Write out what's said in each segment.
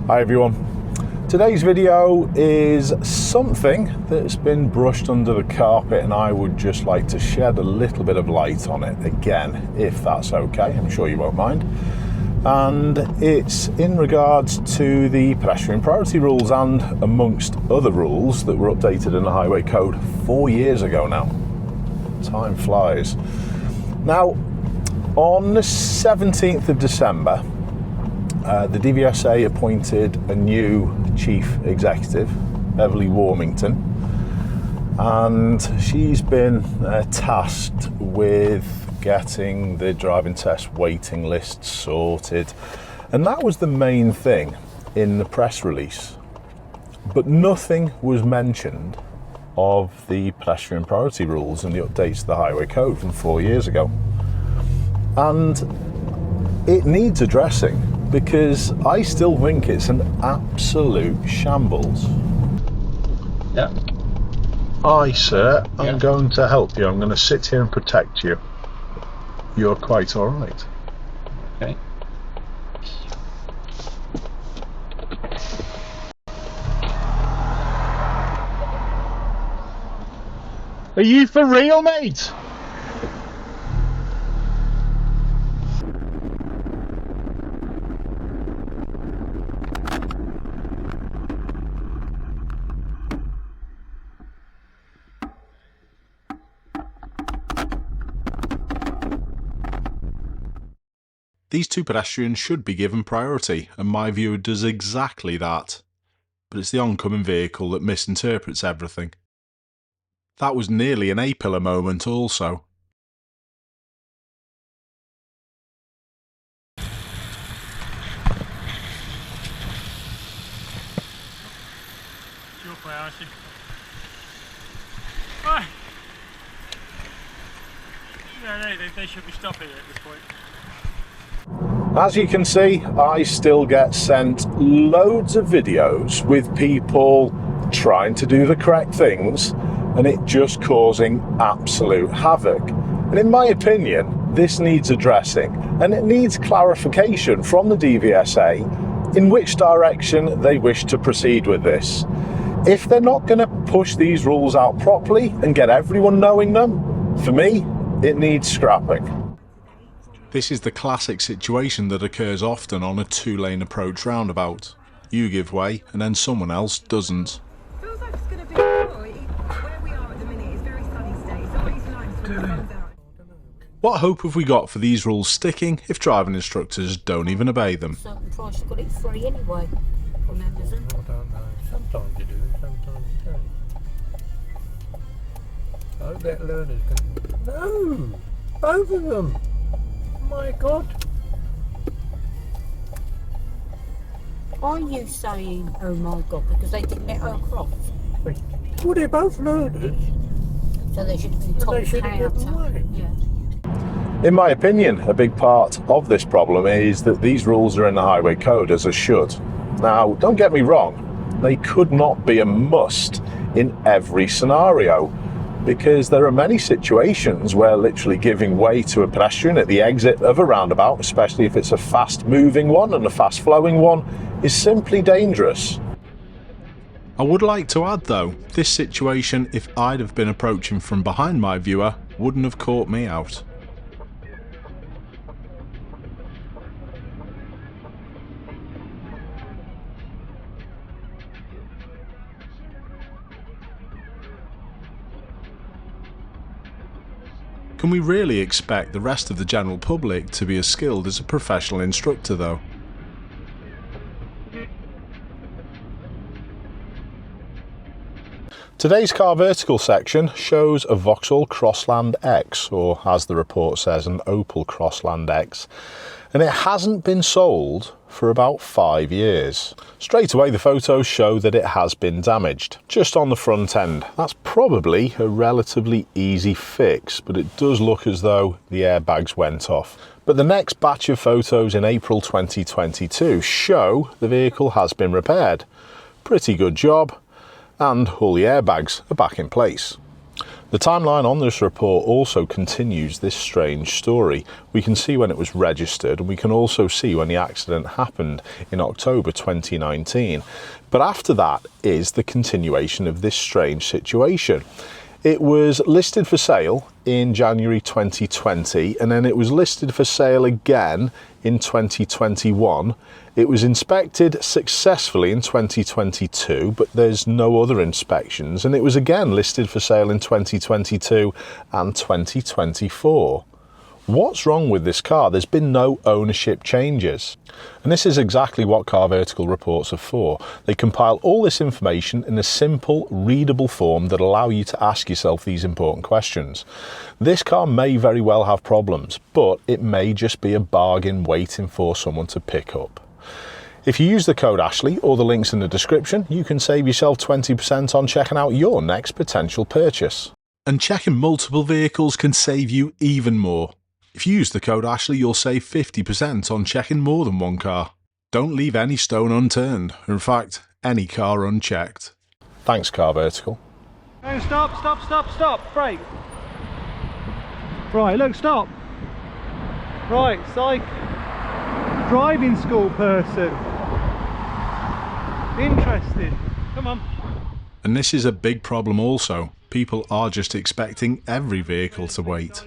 Hi everyone. Today's video is something that's been brushed under the carpet and I would just like to shed a little bit of light on it again, if that's okay. I'm sure you won't mind. And it's in regards to the pedestrian priority rules and amongst other rules that were updated in the Highway Code 4 years ago now. Time flies. Now, on the 17th of December, the DVSA appointed a new chief executive, Beverly Warmington, and she's been tasked with getting the driving test waiting list sorted, and that was the main thing in the press release. But nothing was mentioned of the pedestrian priority rules and the updates to the Highway Code from 4 years ago. And it needs addressing, because I still think it's an absolute shambles. Yeah. Aye, sir. I'm going to help you. I'm going to sit here and protect you. You're quite all right. Okay. Are you for real, mate? These two pedestrians should be given priority, and my viewer does exactly that. But it's the oncoming vehicle that misinterprets everything. That was nearly an A-pillar moment also. Your priority. Right. Yeah, they should be stopping it at this point. As you can see, I still get sent loads of videos with people trying to do the correct things and it just causing absolute havoc. And in my opinion, this needs addressing and it needs clarification from the DVSA in which direction they wish to proceed with this. If they're not going to push these rules out properly and get everyone knowing them, for me, it needs scrapping. This is the classic situation that occurs often on a two-lane approach roundabout. You give way and then someone else doesn't. Feels like it's going to be where we are at the minute is very sunny today, so all these lines will come down. What hope have we got for these rules sticking if driving instructors don't even obey them? Certain price, you've got it free anyway. Remember them? I don't know. Sometimes you do, sometimes you don't. I hope that learner's going to... No! Both of them! My God! Are you saying, oh my God, because they didn't let her cross? Well, they're both learners. So they should have been top They should have given way. Yeah. In my opinion, a big part of this problem is that these rules are in the Highway Code as a should. Now, don't get me wrong, they could not be a must in every scenario, because there are many situations where literally giving way to a pedestrian at the exit of a roundabout, especially if it's a fast moving one and a fast flowing one, is simply dangerous. I would like to add though, this situation, if I'd have been approaching from behind my viewer, wouldn't have caught me out. Can we really expect the rest of the general public to be as skilled as a professional instructor though? Today's car vertical section shows a Vauxhall Crossland X, or as the report says, an Opel Crossland X, and it hasn't been sold for about 5 years. Straight away the photos show that it has been damaged, just on the front end. That's probably a relatively easy fix, but it does look as though the airbags went off. But the next batch of photos in April 2022 show the vehicle has been repaired. Pretty good job, and all the airbags are back in place. The timeline on this report also continues this strange story. We can see when it was registered, and we can also see when the accident happened in October 2019. But after that is the continuation of this strange situation. It was listed for sale in January 2020, and then it was listed for sale again in 2021. It was inspected successfully in 2022, but there's no other inspections, and it was again listed for sale in 2022 and 2024. What's wrong with this car? There's been no ownership changes. And this is exactly what Car Vertical reports are for. They compile all this information in a simple, readable form that allow you to ask yourself these important questions. This car may very well have problems, but it may just be a bargain waiting for someone to pick up. If you use the code Ashley or the links in the description, you can save yourself 20% on checking out your next potential purchase. And checking multiple vehicles can save you even more. If you use the code Ashley, you'll save 50% on checking more than one car. Don't leave any stone unturned, or in fact, any car unchecked. Thanks, Car Vertical. Oh, stop, brake. Right, look, stop. Right, driving school person. Interesting. Come on. And this is a big problem also. People are just expecting every vehicle to wait.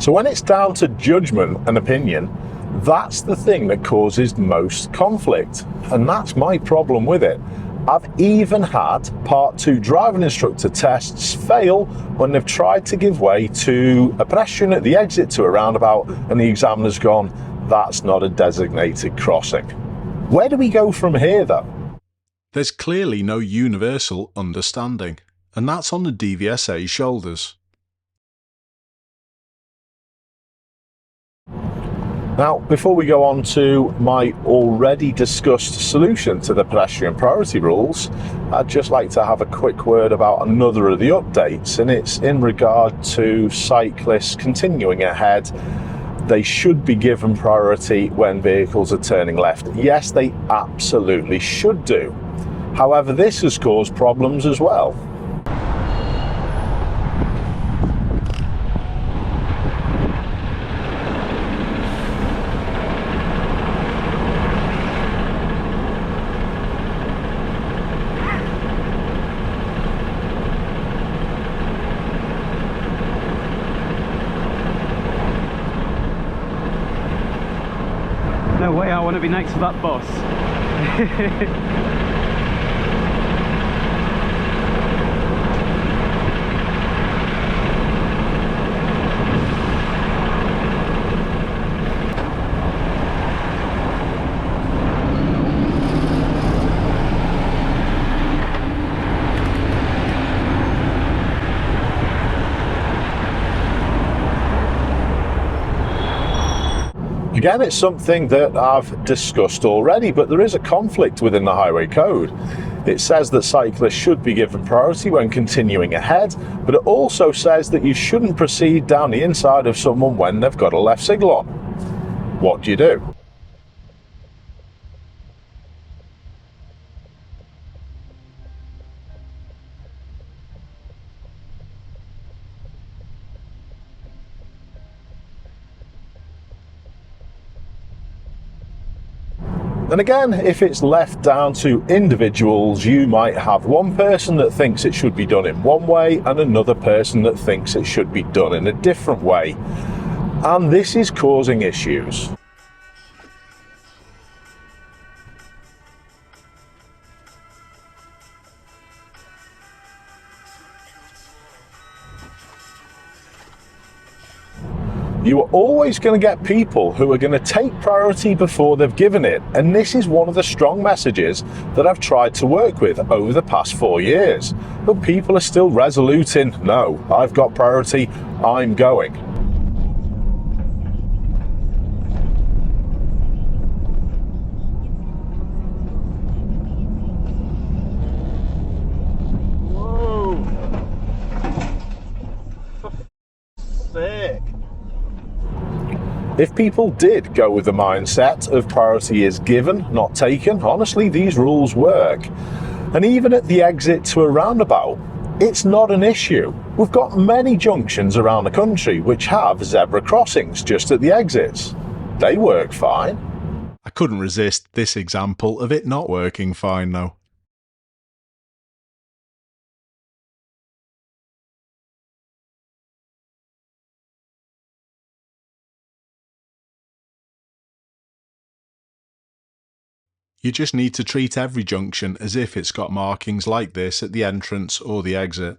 So when it's down to judgment and opinion, that's the thing that causes most conflict. And that's my problem with it. I've even had Part 2 driving instructor tests fail when they've tried to give way to a pedestrian at the exit to a roundabout, and the examiner's gone, that's not a designated crossing. Where do we go from here though? There's clearly no universal understanding, and that's on the DVSA's shoulders. Now, before we go on to my already discussed solution to the pedestrian priority rules, I'd just like to have a quick word about another of the updates, and it's in regard to cyclists continuing ahead. They should be given priority when vehicles are turning left. Yes, they absolutely should do. However, this has caused problems as well. No way, I want to be next to that boss. Again, it's something that I've discussed already, but there is a conflict within the highway code. It says that cyclists should be given priority when continuing ahead, but it also says that you shouldn't proceed down the inside of someone when they've got a left signal on. What do you do? And again, if it's left down to individuals, you might have one person that thinks it should be done in one way and another person that thinks it should be done in a different way. And this is causing issues. You are always going to get people who are going to take priority before they've given it, and this is one of the strong messages that I've tried to work with over the past 4 years. But people are still resolute in, no, I've got priority, I'm going. Whoa! For f***'s sake. If people did go with the mindset of priority is given, not taken, honestly, these rules work. And even at the exit to a roundabout, It's not an issue. We've got many junctions around the country which have zebra crossings just at the exits. They work fine. I couldn't resist this example of it not working fine though. You just need to treat every junction as if it's got markings like this at the entrance or the exit.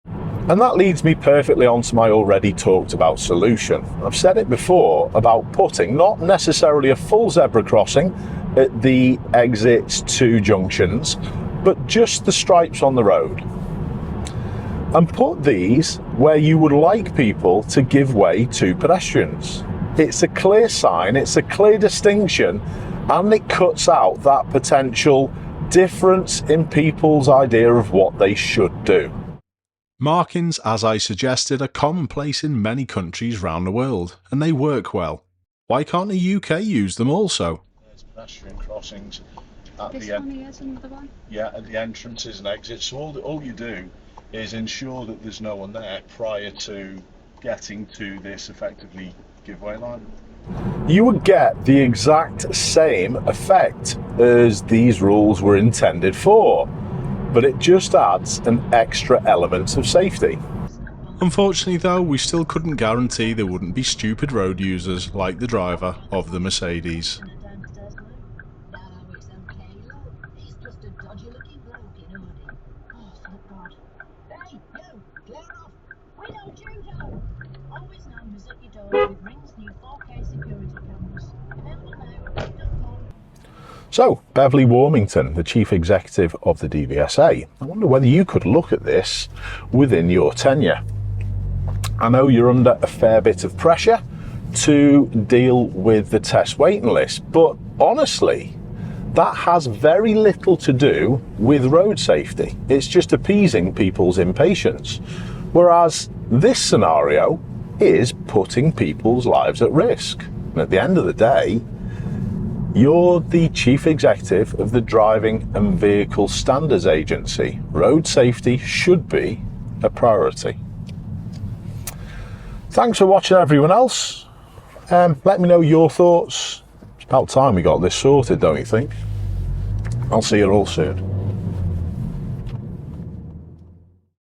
And that leads me perfectly onto my already talked about solution. I've said it before about putting not necessarily a full zebra crossing at the exits to junctions, but just the stripes on the road. And put these where you would like people to give way to pedestrians. It's a clear sign, it's a clear distinction, and it cuts out that potential difference in people's idea of what they should do. Markings, as I suggested, are commonplace in many countries round the world, and they work well. Why can't the UK use them also? There's pedestrian crossings at This one here's another one. Yeah, at the entrances and exits. So all you do is ensure that there's no one there prior to getting to this effectively giveaway line. You would get the exact same effect as these rules were intended for, but it just adds an extra element of safety. Unfortunately though, we still couldn't guarantee there wouldn't be stupid road users like the driver of the Mercedes. So, Beverly Warmington, the Chief Executive of the DVSA, I wonder whether you could look at this within your tenure. I know you're under a fair bit of pressure to deal with the test waiting list, but honestly, that has very little to do with road safety. It's just appeasing people's impatience. Whereas this scenario is putting people's lives at risk. And at the end of the day, you're the Chief Executive of the Driving and Vehicle Standards Agency. Road safety should be a priority. Thanks for watching, everyone else. Let me know your thoughts. It's about time we got this sorted, don't you think? I'll see you all soon.